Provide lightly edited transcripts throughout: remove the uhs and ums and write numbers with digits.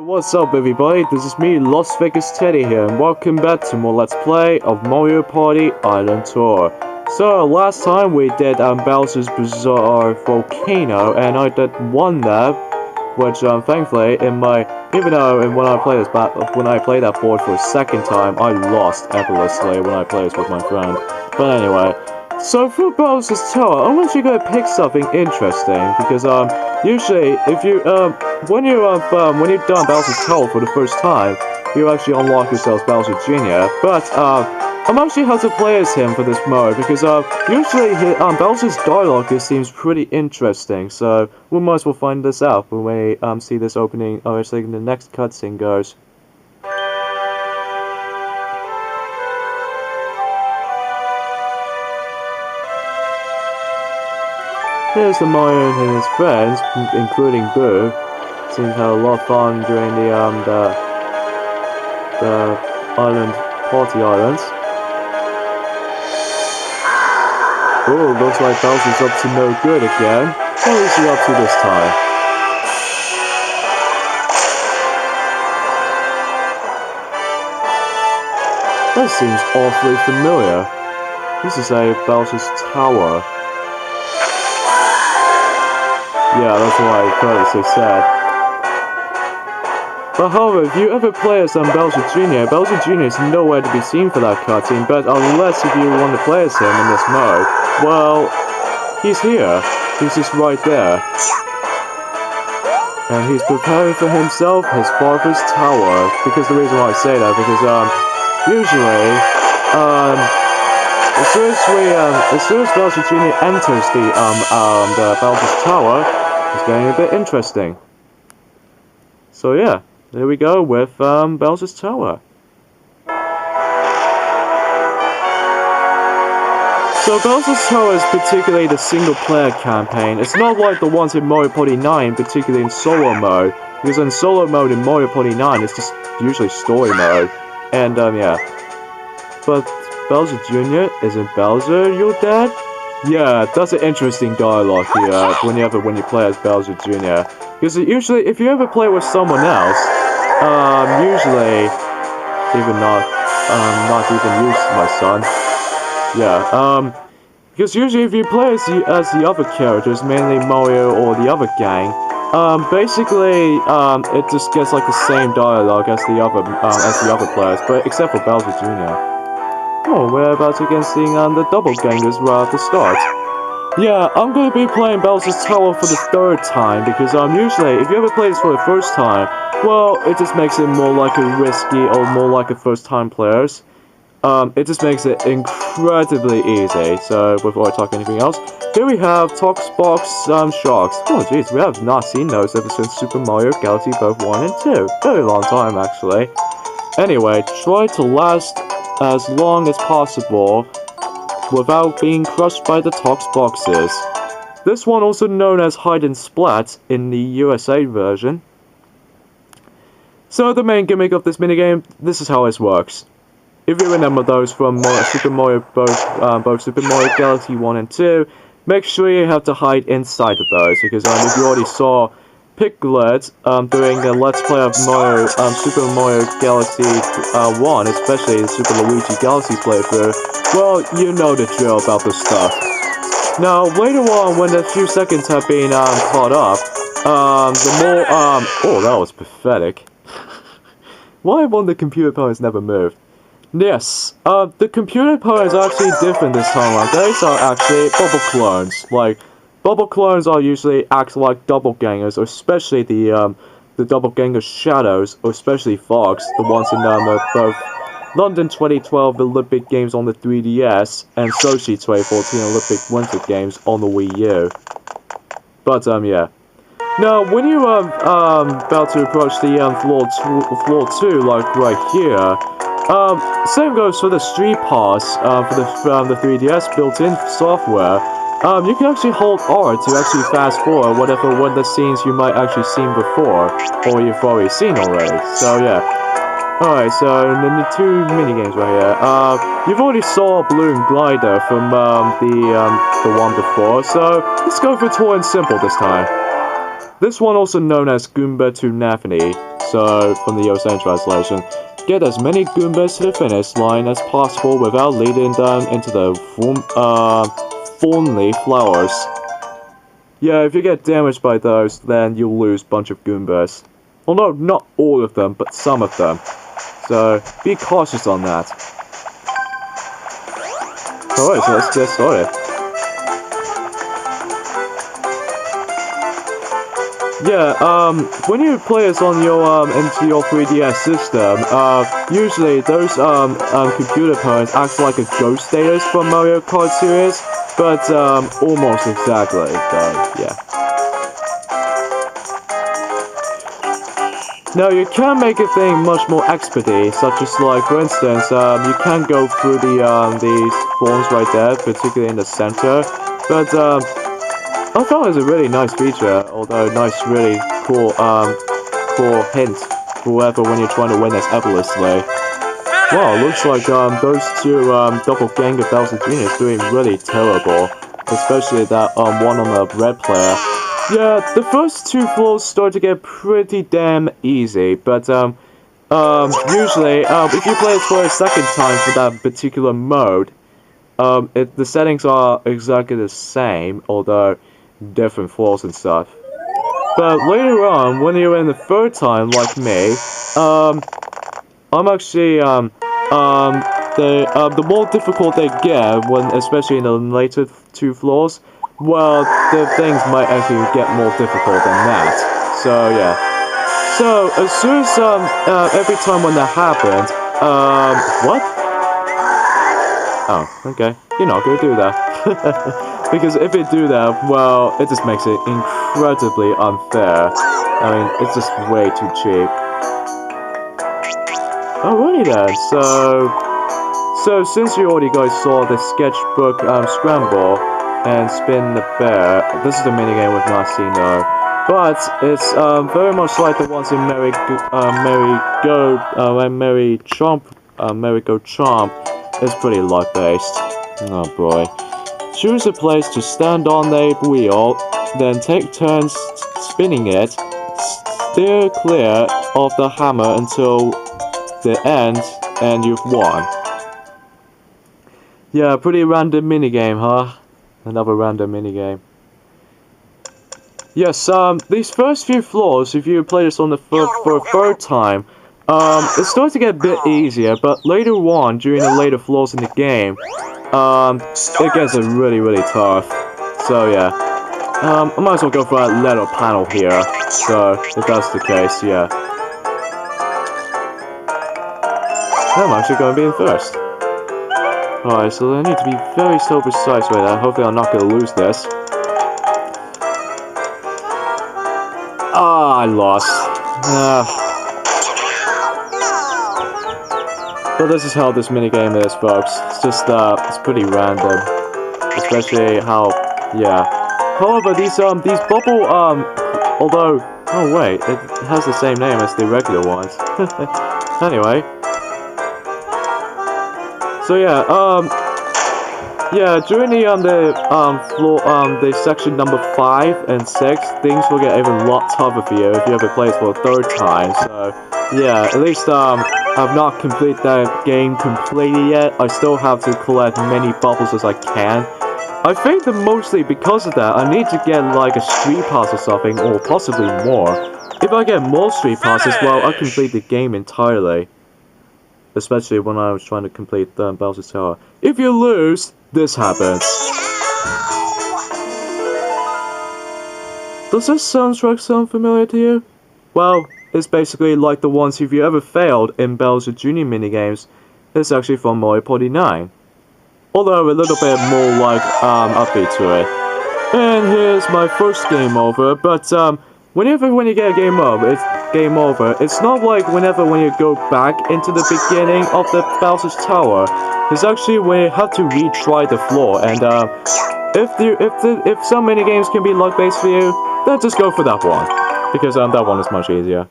What's up everybody, this is me, Las Vegas Teddy here, and welcome back to more Let's Play of Mario Party Island Tour. So, last time we did Bowser's Bizarre Volcano, and I did one lap, which thankfully, even though when I play that board for a second time, I lost effortlessly when I play this with my friend. But anyway, so for Bowser's Tower, I want you to pick something interesting, because usually, if you, when you're done Bowser's Tower for the first time, you actually unlock yourself Bowser Jr., but, I'm actually how to play as him for this mode, because, usually, Bowser's dialogue just seems pretty interesting, so we might as well find this out when we, see this opening, or actually the next cutscene goes. Here's the Mario and his friends, including Boo. Seems to have a lot of fun during the island, party islands. Oh, looks like Bowser's up to no good again. What is he up to this time? That seems awfully familiar. This is a Bowser's Tower. Yeah, that's why I thought it so sad. But however, if you ever play as Bowser Jr., Bowser Jr. is nowhere to be seen for that cutscene, but unless if you want to play as him in this mode, well, he's here. He's just right there. And he's preparing for himself his father's tower. Because the reason why I say that, because, usually, as soon as Bowser Jr. enters the Bowser's Tower, it's getting a bit interesting. So yeah, there we go with Bowser's Tower. So Bowser's Tower is particularly the single-player campaign. It's not like the ones in Mario Party 9, particularly in solo mode. Because in solo mode in Mario Party 9, it's just usually story mode. And yeah. But Bowser Jr., isn't Bowser your dad? Yeah, that's an interesting dialogue here when you play as Bowser Jr. Because usually, if you ever play with someone else, usually, even not even you, my son. Yeah, because usually if you play as the other characters, mainly Mario or the other gang, basically, it just gets like the same dialogue as the other players, but except for Bowser Jr. Oh, we're about to begin seeing the double gangers right at the start. Yeah, I'm going to be playing Bowser's Tower for the third time, because usually, if you ever play this for the first time, well, it just makes it more like a risky, or more like a first time players. It just makes it incredibly easy. So, before I talk anything else, here we have Toxbox Sharks. Oh jeez, we have not seen those ever since Super Mario Galaxy both 1 and 2. Very long time, actually. Anyway, try to last as long as possible without being crushed by the Tox boxes. This one also known as Hide and Splat in the USA version. So the main gimmick of this minigame, this is how it works. If you remember those from both Super Mario Galaxy 1 and 2, make sure you have to hide inside of those, because if you already saw Piglet doing the Let's Play of Super Mario Galaxy 1, especially the Super Luigi Galaxy playthrough, well, you know the drill about this stuff. Now, later on, when a few seconds have been caught up, oh, that was pathetic. Why won't the computer powers never move? Yes, the computer power is actually different this time around. These are actually bubble clones. Like, bubble clones are usually act like doppelgangers, or especially the doppelganger shadows, or especially Fox, the ones in both London 2012 Olympic Games on the 3DS and Sochi 2014 Olympic Winter Games on the Wii U. But yeah. Now, when you about to approach the floor 2, like right here, same goes for the Street Pass for the 3DS built-in software. You can actually hold R to actually fast forward one of the scenes you might actually seen before, or you've already seen already. So yeah. Alright, so the two minigames right here. You've already saw a balloon glider from the one before, so let's go for Tour and Simple this time. this one also known as Goomba to Nafany, so from the USA translation. Get as many Goombas to the finish line as possible without leading them into the thorny flowers. Yeah, if you get damaged by those, then you'll lose a bunch of Goombas. Although, not all of them, but some of them. So, be cautious on that. Alright, so let's get started. Yeah, when you play this on your, into your 3DS system, usually those, computer parents act like a ghost status from Mario Kart series, but, almost exactly, though, yeah. Now, you can make a thing much more expedite, such as, like, for instance, you can go through these forms right there, particularly in the center, but, I thought it was a really nice feature, although nice, really cool, cool hint for whoever when you're trying to win this effortlessly. Wow, looks like, those two, doppelganger Bowser Jr. is doing really terrible, especially that, one on the red player. Yeah, the first two floors start to get pretty damn easy, but, usually, if you play it for a second time for that particular mode, the settings are exactly the same, although different floors and stuff. But later on, when you're in the third time, like me, I'm actually, the more difficult they get, especially in the later two floors, well, the things might actually get more difficult than that. So, yeah. So, as soon as, every time when that happens, what? Oh, okay. You're not gonna do that. Because if you do that, well, it just makes it incredibly unfair. I mean, it's just way too cheap. Alrighty then, so since you already guys saw the sketchbook scramble and spin the bear, this is the minigame we've not seen though. But it's very much like the ones in Merry Go Chomp. It's pretty luck based. Oh boy. Choose a place to stand on the wheel, then take turns spinning it. Steer clear of the hammer until the end, and you've won. Yeah, pretty random minigame, huh? Another random minigame. Yes, these first few floors, if you play this on the for a third time, it starts to get a bit easier, but later on, during the later floors in the game, it gets really, really tough. So yeah, I might as well go for that letter panel here. So if that's the case, yeah, I'm actually going to be in first. Alright, so I need to be very so precise right now. Hopefully, I'm not going to lose this. Ah, I lost. But this is how this minigame is, folks. It's just, it's pretty random. Especially how, yeah. However, these bubble, although, oh wait, it has the same name as the regular ones. Anyway. So yeah, yeah, during the section number 5 and 6, things will get even a lot tougher for you if you ever play it for a third time, so, yeah, at least, I've not completed that game completely yet. I still have to collect many bubbles as I can. I think that mostly because of that, I need to get, like, a street pass or something, or possibly more. If I get more street passes, well, I'll complete the game entirely. Especially when I was trying to complete Bowser's Tower. If you lose, this happens. Does this soundtrack sound familiar to you? Well, it's basically like the ones if you ever failed in Bowser Jr. minigames. It's actually from Mario Party 9. Although a little bit more like upbeat to it. And here's my first game over, but when you get a game over, it's game over. It's not like when you go back into the beginning of the Bowser's Tower. It's actually when you have to retry the floor, and if some minigames can be luck-based for you, then just go for that one, because that one is much easier.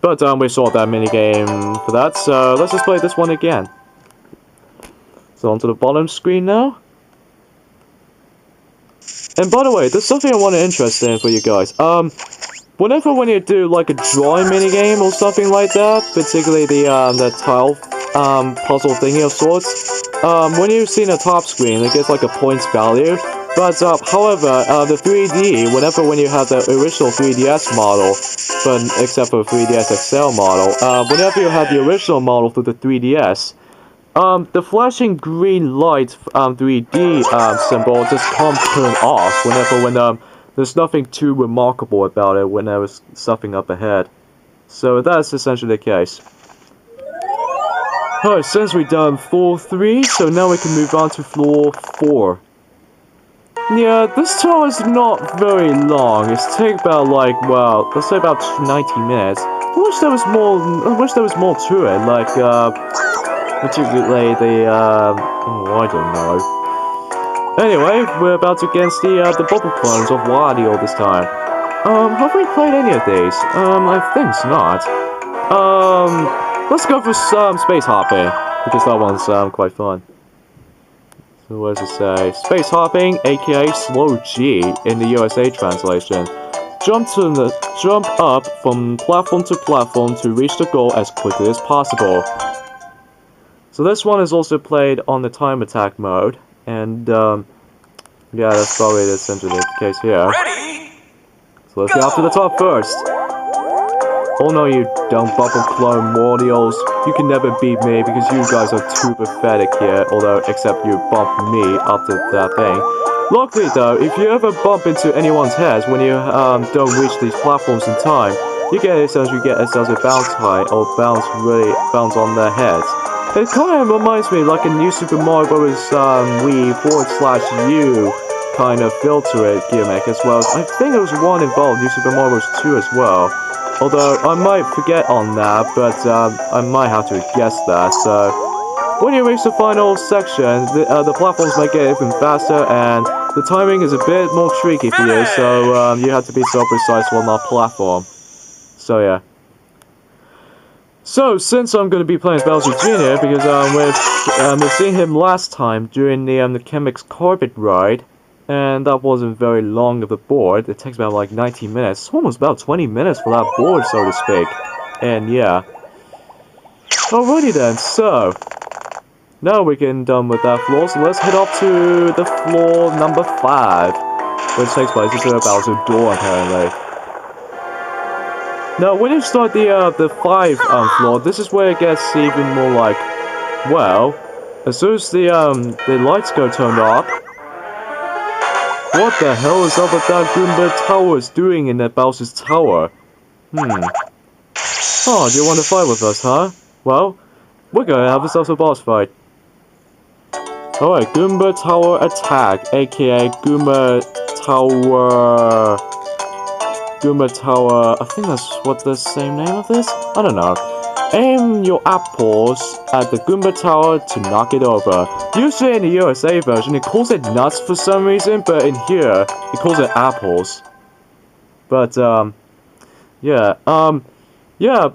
But we saw that minigame for that, so let's just play this one again. So onto the bottom screen now. And by the way, there's something I want to interest in for you guys. Whenever when you do like a drawing minigame or something like that, particularly the tile puzzle thingy of sorts, when you see in the top screen, it gets like a points value. But however, the 3D, when you have the original 3DS model, but except for 3DS XL model, whenever you have the original model for the 3DS, the flashing green light 3D symbol just can't turn off when there's nothing too remarkable about it when there was something up ahead. So that's essentially the case. Alright, since we've done floor 3, so now we can move on to floor 4. Yeah, this tour is not very long. It's take about like, well, let's say about 90 minutes. I wish there was more to it, like, particularly the, oh, I don't know. Anyway, we're about to against the bubble clones of Wario this time. Have we played any of these? I think not. Let's go for some space hopping, because that one's, quite fun. So what does it say? Space hopping, aka slow G, in the USA translation. Jump up from platform to platform to reach the goal as quickly as possible. So this one is also played on the time attack mode. And, yeah, that's probably essentially the case here. So let's get off to the top first. Oh no, you dumb bubble clone Wardios. You can never beat me because you guys are too pathetic here, although, except you bumped me up to that thing. Luckily though, if you ever bump into anyone's heads when you, don't reach these platforms in time, you get essentially a bounce height, or bounce on their heads. It kind of reminds me like a new Super Mario Bros. Wii/U kind of filter gimmick as well. I think there was one involved, New Super Mario Bros. 2 as well. Although I might forget on that, but I might have to guess that. So when you reach the final section, the platforms might get even faster, and the timing is a bit more tricky for you. So you have to be so precise on that platform. So yeah. So, since I'm going to be playing as Bowser Jr., because we've seen him last time during the Chemix Carpet ride, and that wasn't very long of a board. It takes about like 90 minutes. It's almost about 20 minutes for that board, so to speak. And yeah. Alrighty then, so now we're getting done with that floor, so let's head off to the floor number 5, which takes place into a Bowser door, apparently. Now, when you start the 5 floor, this is where it gets even more like, well, as soon as the lights go turned off. What the hell is up with that Goomba Towers doing in that Bowser's Tower? Oh, do you want to fight with us, huh? Well, we're gonna have ourselves a boss fight. Alright, Goomba Tower Attack, aka Goomba Tower, I think that's what the same name of this? I don't know. Aim your apples at the Goomba Tower to knock it over. Usually in the USA version, it calls it nuts for some reason, but in here, it calls it apples. But, yeah,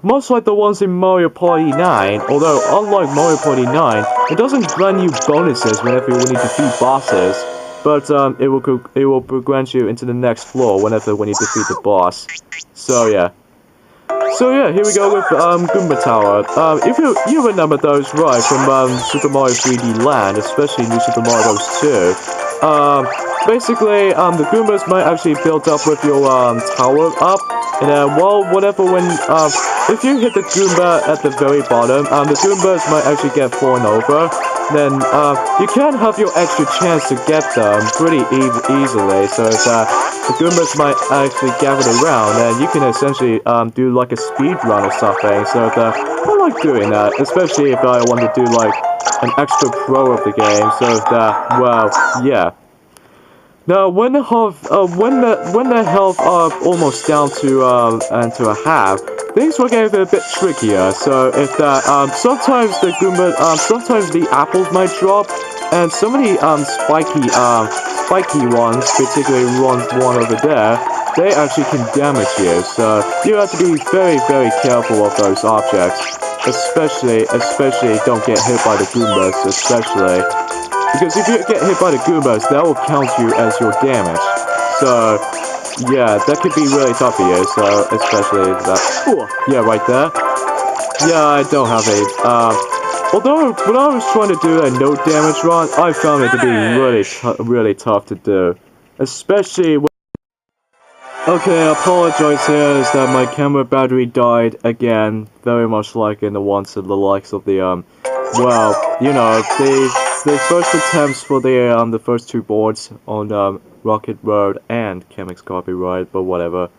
much like the ones in Mario Party 9, although unlike Mario Party 9, it doesn't grant you bonuses whenever you need to defeat bosses. But it will grant you into the next floor when you defeat the boss. So yeah. Here we go with Goomba Tower. If you remember those right from Super Mario 3D Land, especially New Super Mario Bros. 2. Basically, the Goombas might actually build up with your tower up, and then if you hit the Goomba at the very bottom, the Goombas might actually get fallen over. Then you can have your extra chance to get them pretty easily, so that the Goombas might actually gather around, and you can essentially do like a speed run or something. So I like doing that, especially if I want to do like an extra pro of the game. So that, well, yeah. Now, when the health are almost down to a half, things will get a bit trickier. So if sometimes sometimes the apples might drop, and some of the spiky ones, particularly one over there, they actually can damage you. So you have to be very, very careful of those objects, especially don't get hit by the Goombas, especially. Because if you get hit by the Goombas, that will count you as your damage. So, yeah, that could be really tough for you, so, especially that. Ooh, yeah, right there. Yeah, I don't have a, although, when I was trying to do a no damage run, I found it to be really tough to do. Especially when... Okay, I apologize here, is that my camera battery died again, very much like in the ones of the likes of the, well, you know, the first attempts for the first two boards on, Rocket Road and Chemix Copyright, but whatever.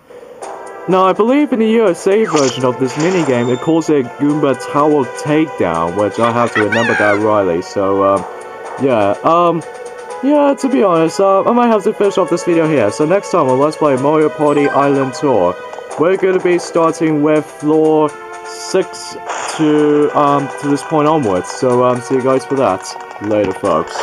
Now, I believe in the USA version of this minigame, it calls it Goomba Tower Takedown, which I have to remember that rightly, so, yeah, to be honest, I might have to finish off this video here. So next time on Let's Play Mario Party Island Tour, we're going to be starting with floor 6 to this point onwards. So, see you guys for that. Later, folks.